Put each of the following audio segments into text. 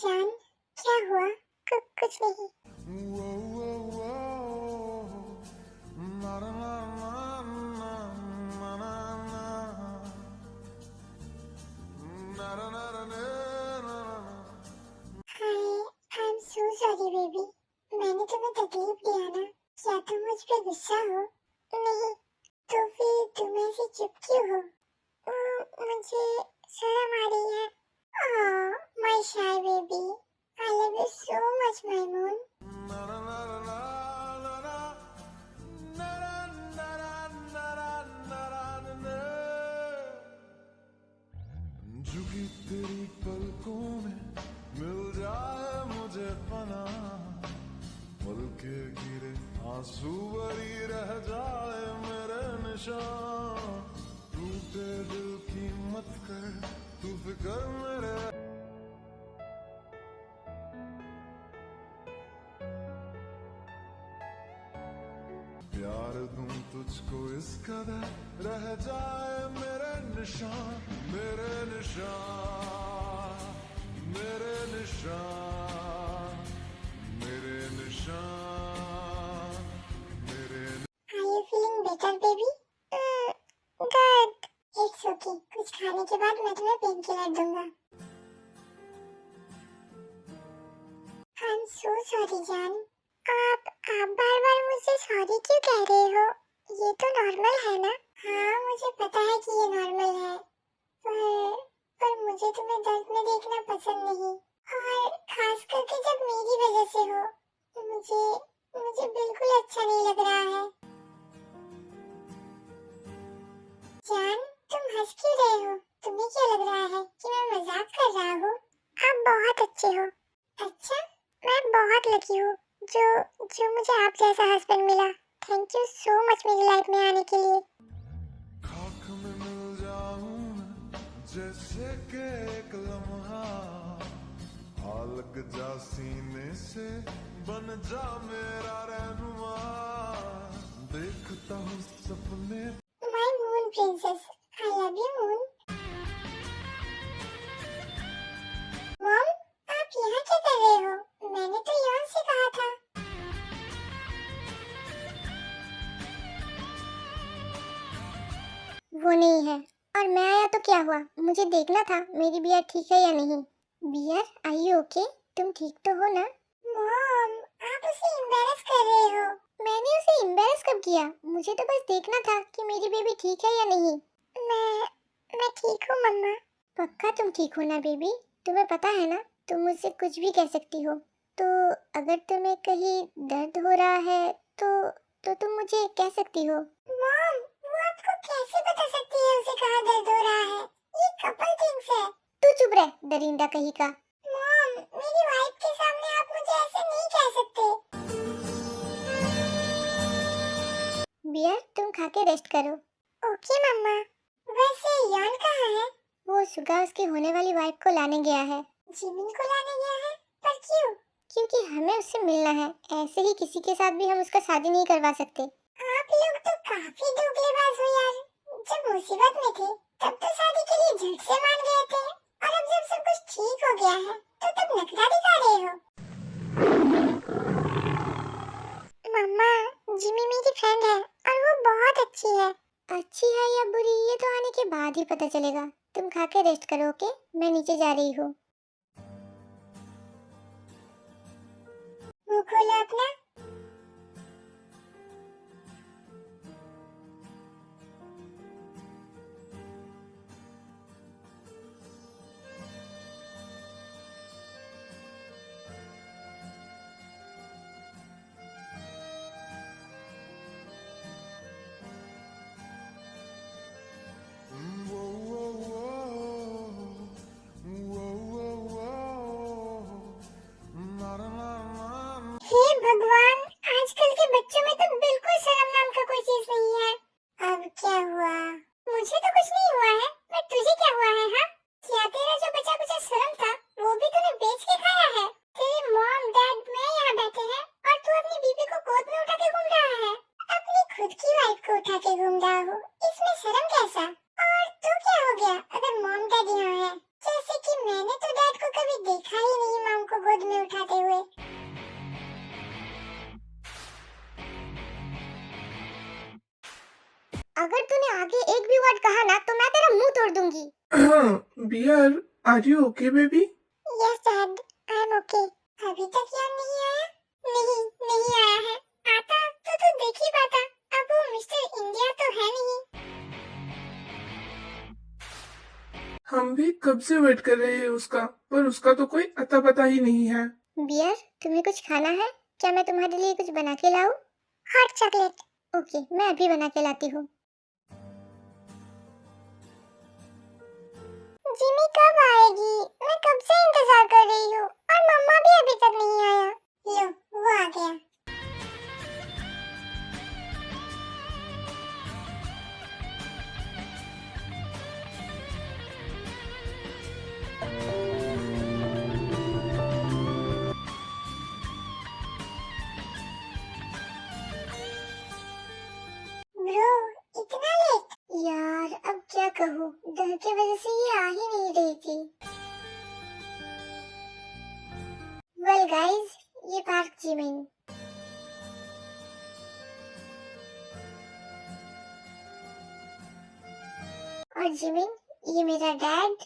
जान, क्या हुआ? कुछ नहीं। Hi, I am so sorry baby. मैंने तुम्हें तकलीफ दिया ना? क्या तुम मुझ पे गुस्सा हो? नहीं। तो फिर तुम ऐसे चुप क्यों हो? मुझे शर्म आ रही है। Oh, my shy baby. I love you so much my moon. झुकी तेरी पलकों में मिल जाए मुझे पना, पल के गिरे आंसू बरी रह जाए मेरे निशान। टूटे दिल की मत कर तू फिक्र मेरे। प्यार दूं तुझको इस कदर रह जाए मेरे निशान, मेरे निशान, मेरे निशान, मेरे निशान, मेरे। Are you feeling better, baby? Good. It's okay. कुछ खाने के बाद मैं तुम्हें पेन किलर दूंगा। I'm so sorry जान। आप बार-बार मुझसे सॉरी क्यों कह रहे हो? ये तो नॉर्मल है ना? हाँ, मुझे पता है कि ये नॉर्मल है, पर मुझे तुम्हें दर्द में देखना पसंद नहीं, और खास करके जब मेरी वजह से हो। मुझे बिल्कुल अच्छा नहीं लग रहा है। जान, तुम हंस क्यों रहे हो? तुम्हें क्या लग रहा है कि मैं मजाक कर रहा हूँ? आप बहुत अच्छे हो। अच्छा, मैं बहुत लकी हूँ जो मुझे आप जैसा हस्बैंड मिला। थैंक यू सो मच मेरी लाइफ में आने के लिए। खाक में मिल जाऊं मैं जैसे के एक लम्हा, आ लग जा सीने से बन जा मेरा रहनुमा। देखता हूँ सपने। My moon princess, I love you moon. Mom, आप यहाँ क्या कर रहे हो? मैंने तो यॉन से कहा था। वो नहीं है, और मैं आया तो क्या हुआ? मुझे देखना था मेरी बियर ठीक है या नहीं। Bear, are you okay? तुम ठीक तो हो ना? मॉम, आप उसे एम्बैरस कर रहे हो। मैंने उसे एम्बैरस कब किया? मुझे तो बस देखना था कि मेरी बेबी ठीक है या नहीं। मैं ठीक हूँ मम्मा। पक्का तुम ठीक हो ना बेबी? तुम्हें पता है ना, तुम मुझसे कुछ भी कह सकती हो। तो अगर तुम्हें कहीं दर्द हो रहा है तो तुम मुझे कह सकती हो। मॉम, वो आपको कैसे बता सकती है उसे कहाँ दर्द हो रहा है? ये कपल थिंग्स है। तू चुप रह, दरिंदा कहीं का। मॉम, मेरी वाइफ के सामने आप मुझे ऐसे नहीं कह सकते। बियर, तुम खा के रेस्ट करो। ओके मम्मा। वैसे यॉन कहाँ है? वो सुगा उसकी होने वाली वाइफ को लाने गया है। जिमिन को लाने गया है? पर क्यों? क्योंकि हमें उससे मिलना है। ऐसे ही किसी के साथ भी हम उसका शादी नहीं करवा सकते। आप लोग तो काफी धोखेबाज हो यार। जब मुसीबत में थे तब तो शादी के लिए झट से मान गए थे, और अब जब सब कुछ ठीक हो गया है तो तब नखरा दिखा रहे हो। मम्मा, जिमी मेरी फ्रेंड है और वो बहुत अच्छी है। अच्छी है या बुरी, ये तो आने के बाद ही पता चलेगा। तुम खा के रेस्ट करो, ओके? मैं नीचे जा रही हूँ। मुंह खोलो अपना। हे भगवान, आजकल के बच्चों में तो बिल्कुल शर्म नाम का कोई चीज नहीं है। अब क्या हुआ? मुझे तो कुछ नहीं हुआ है, पर तुझे क्या हुआ है? हाँ, क्या तेरा जो बचा कुचा शर्म था वो भी तूने बेच के खाया है? तेरे मॉम डैड मैं यहाँ बैठे हैं और तू अपनी बीबी को गोद में उठा के घूम रहा है। अपनी खुद की वाइफ को उठा के घूम रहा हो, इसमें शर्म कैसा? और तू क्या हो गया अगर मॉम डैड यहाँ है? जैसे कि मैं मैंने तो डैड को कभी देखा ही नहीं मॉम को गोद में उठाते हुए। अगर तूने आगे एक भी वर्ड कहा ना तो मैं तेरा मुंह तोड़ दूंगी। Bear, are you okay baby? Yes dad, I am okay. अभी तक याद नहीं आया? नहीं आया है। आता तो तू देख ही पाता। अब वो मिस्टर इंडिया तो है नहीं। हम भी कब से वेट कर रहे हैं उसका, पर उसका तो कोई अता पता ही नहीं है। बियर, तुम्हें कुछ खाना है? क्या मैं तुम्हारे लिए कुछ बना के लाऊं? Hot chocolate. ओके, मैं अभी बना के लाती हूँ। जिमी कब आएगी? मैं कब से इंतजार कर रही हूँ और मम्मा भी अभी तक नहीं आया। लो, वो आ गया। ब्रो, इतना लेट? यार अब क्या कहूँ, डर की वजह से ये आ ही नहीं रही थी। वेल गाइस, ये पार्क जिमिन। और जिमिन, ये मेरा डैड,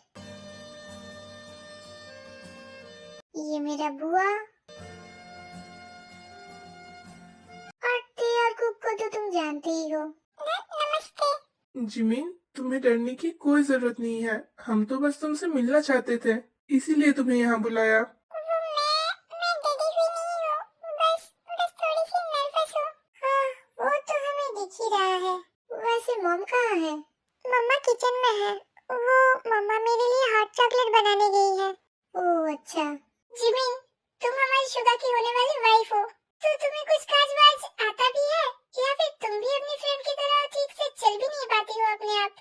ये मेरा बुआ, और ते और कुक को तो तुम जानते ही हो। नमस्ते। जिमिन, तुम्हें डरने की कोई जरूरत नहीं है। हम तो बस तुमसे मिलना चाहते थे, इसीलिए तुम्हें यहाँ बुलाया। मैं डरी हुई नहीं हूँ। बस थोड़ी सी नर्वस हूँ। हाँ, वो तो हमें दिख ही रहा है। वैसे मॉम कहाँ है? मम्मा किचन में है। वो मम्मा मेरे लिए हॉट चॉकलेट बनाने गई है। ओह अच्छा। जिमिन, तुम हमारी शुगा की होने वाली वाइफ हो, तो तुम्हें कुछ काज वाज आता भी है या फिर तुम भी अपनी फ्रेंड की तरह ठीक से चल भी नहीं पाती हो अपने आप?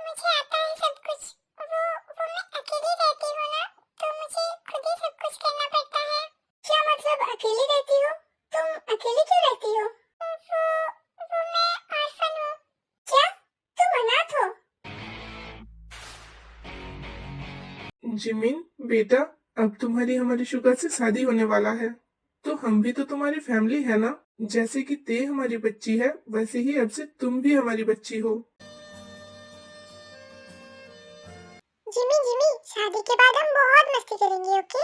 मुझे आता है सब कुछ। वो मैं अकेली रहती हूँ ना, तो मुझे खुद ही सब कुछ करना पड़ता है। क्या मतलब अकेली रहती हो? तुम अकेली क्यों रहती हो? वो मैं ऑर्फन हूँ। क्या? तुम अनाथ हो? जिमिन बेटा, अब तुम्हारी हमारी शुगर से शादी होने वाला है, तो हम भी तो तुम्हारी फैमिली है ना। जैसे कि ते हमारी बच्ची है, वैसे ही अब से तुम भी हमारी बच्ची हो। जिमी, शादी के बाद हम बहुत मस्ती करेंगे, ओके?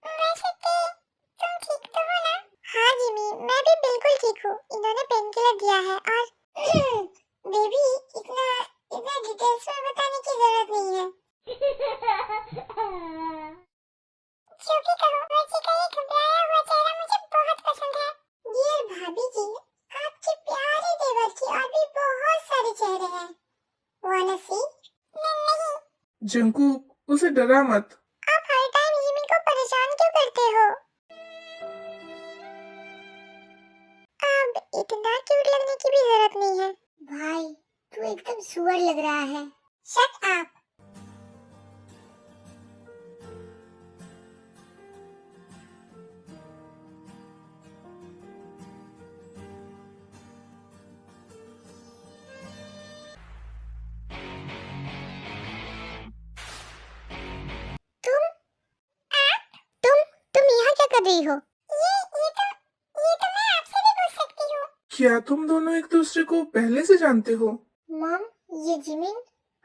वैसे तुम ठीक तो हो ना? हाँ जिमी, मैं भी बिल्कुल ठीक हूँ। इन्होंने पेन किलर दिया है और बेबी, इतना डिटेल्स में बताने की जरूरत नहीं है। जो भी कहो, वर्षी का ये घबराया हुआ चेहरा मुझे बहुत पसंद है। डियर भाभी जी, आपके प्यारे देवर की और भी बहुत सारे चेहरे हैं। वाना सी? नहीं। जंकूक, उसे डरा मत। आप हर टाइम जिमी को परेशान क्यों करते हो? अब इतना क्यूट लगने की भी जरूरत नहीं है। भाई, तू एकदम सुअर लग रहा है। Shut up. तुम यहाँ क्या कर रही हो? ये तो मैं आपसे भी पूछ सकती हूँ। क्या तुम दोनों एक दूसरे को पहले से जानते हो? मॉम, ये जिमिन,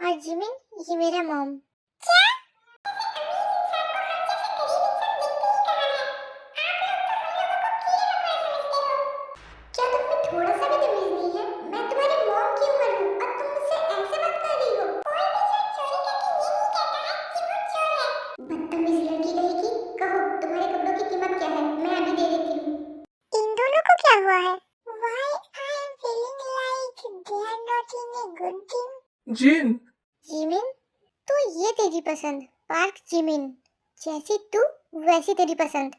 और जिमिन, ये मेरा मॉम। क्या? क्या तुम्हें थोड़ा सा भी तमीज नहीं है? मैं तुम्हारी मॉम की उम्र हूँ और तुम मुझसे ऐसे बात कर रही हो? कोई भी जो चोरी करके ये नहीं कहता है कि वो चोर है। बदतमीज लड़की रहेगी। कहो, तुम्हारे कपड़ों की कीमत क्या है? मैं अभी दे देती हूँ। इन दोनों को क्या हुआ है? Why I am feeling like they are not in a good team? Jin, Jimin, तो ये तेरी पसंद, पार्क जिमिन। जैसी तू वैसी तेरी पसंद।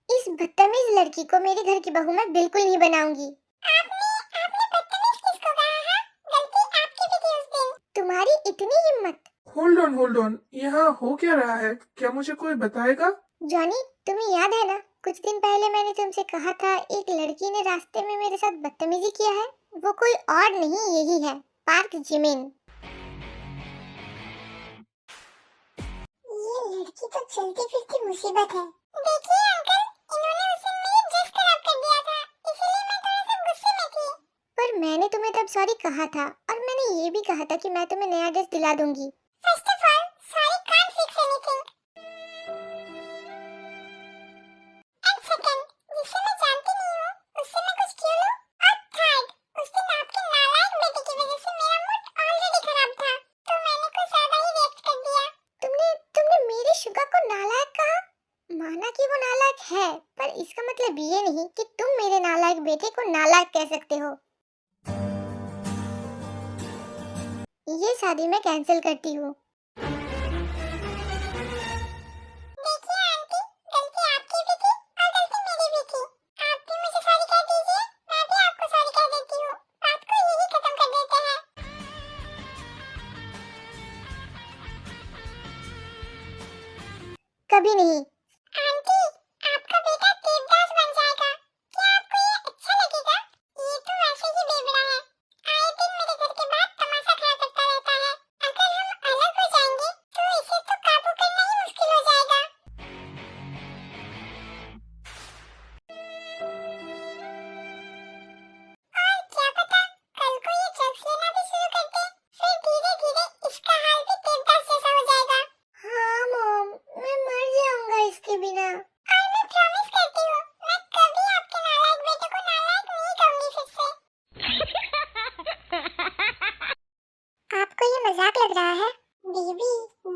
इस बदतमीज लड़की को मेरे घर की बहू मैं बिल्कुल नहीं बनाऊंगी। आपने बदतमीज किसको कहा है? गलती आपकी भी थी उस दिन। तुम्हारी इतनी हिम्मत? होल्ड ऑन, यहाँ हो क्या रहा है? क्या मुझे कोई बताएगा? जॉनी, तुम्हें याद है ना, कुछ दिन पहले मैंने तुमसे कहा था एक लड़की ने रास्ते में मेरे साथ बदतमीजी किया है। वो कोई और नहीं, यही है पार्क जिमिन। ये लड़की तो चलती फिरती मुसीबत है। देखिए अंकल, इन्होंने उस दिन मेरी ड्रेस खराब कर दिया था, इसलिए मैं थोड़ा सा गुस्से में थी। पर मैंने तुम्हें तब सॉरी कहा था और मैंने ये भी कहा था कि मैं तुम्हें नया ड्रेस दिला दूंगी। First of all, sorry can't fix anything. And second, जिसे मैं जानती नहीं हूँ, उससे मैं कुछ क्यों लूं? और थर्ड, उस दिन आपके नालायक बेटे की वजह से मेरा मूड ऑलरेडी खराब था, तो मैंने कुछ ज्यादा ही रिएक्ट कर दिया। तुमने मेरे शुगा को नालायक कहा। माना कि वो नालायक है, पर इसका मतलब ये नहीं कि तुम मेरे नालायक बेटे को नालायक कह सकते हो। ये शादी मैं कैंसिल करती हूँ। देखिए आंटी, गलती आपकी भी थी और गलती मेरी भी थी। आप भी मुझे सॉरी कह दीजिए, मैं भी आपको सॉरी कह देती हूँ। बात को यही खत्म कर देते हैं। कभी नहीं। आंटी, आपका बेटा देवदास बन जाएगा। क्या आपको ये अच्छा लगेगा? ये तो वैसे ही बेवड़ा है, आए दिन मेरे घर के बाहर तमाशा खड़ा करता रहता है। अगर हम अलग हो जाएंगे तो इसे तो काबू करना ही मुश्किल हो जाएगा। और क्या पता, कल को ये ड्रग्स लेना भी शुरू कर दे, फिर धीरे धीरे इसका हाल भी देवदास जैसा हो जाएगा। हाँ मॉम, मैं मर जाऊंगा इसके बिना। और मैं प्रॉमिस करती हूँ, मैं कभी आपके नालायक बेटे को नालायक नहीं कहूंगी फिर से। आपको ये मजाक लग रहा है? बेबी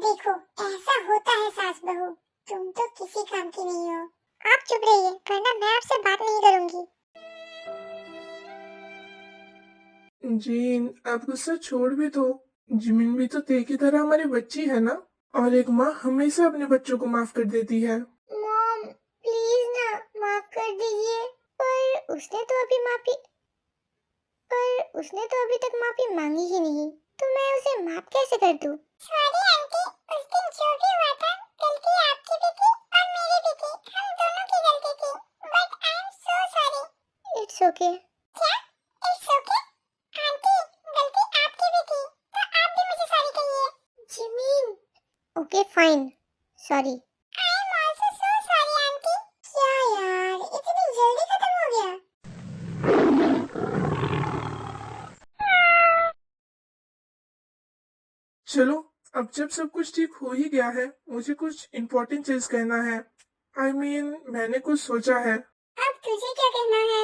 देखो, ऐसा होता है सास बहू, तुम तो किसी काम की नहीं हो। आप चुप रहिए, वरना मैं आपसे बात नहीं करूंगी। जीन, आप गुस्सा छोड़ भी दो। जिमिन भी तो ते की तरह हमारी बच्ची है ना, और एक माँ हमेशा अपने बच्चों को माफ कर देती है। मॉम प्लीज ना, माफ कर दीजिए। पर उसने तो अभी तक माफी मांगी ही नहीं, तो मैं उसे माफ कैसे कर दूं? सॉरी आंटी, उस दिन जो भी हुआ था, गलती आपकी भी थी और मेरी भी थी, हम दोनों की गलती थी। But I am so sorry. It's okay. क्या? It's okay? आंटी, गलती आपकी भी थी, तो आप भी मुझे सॉरी कहिए। Jimin. Okay fine, sorry. I am also so sorry aunty. क्या यार, इतनी जल्दी खत्म हो गया? चलो, अब जब सब कुछ ठीक हो ही गया है, मुझे कुछ इम्पोर्टेंट चीज कहना है। मैंने कुछ सोचा है। अब तुझे क्या कहना है?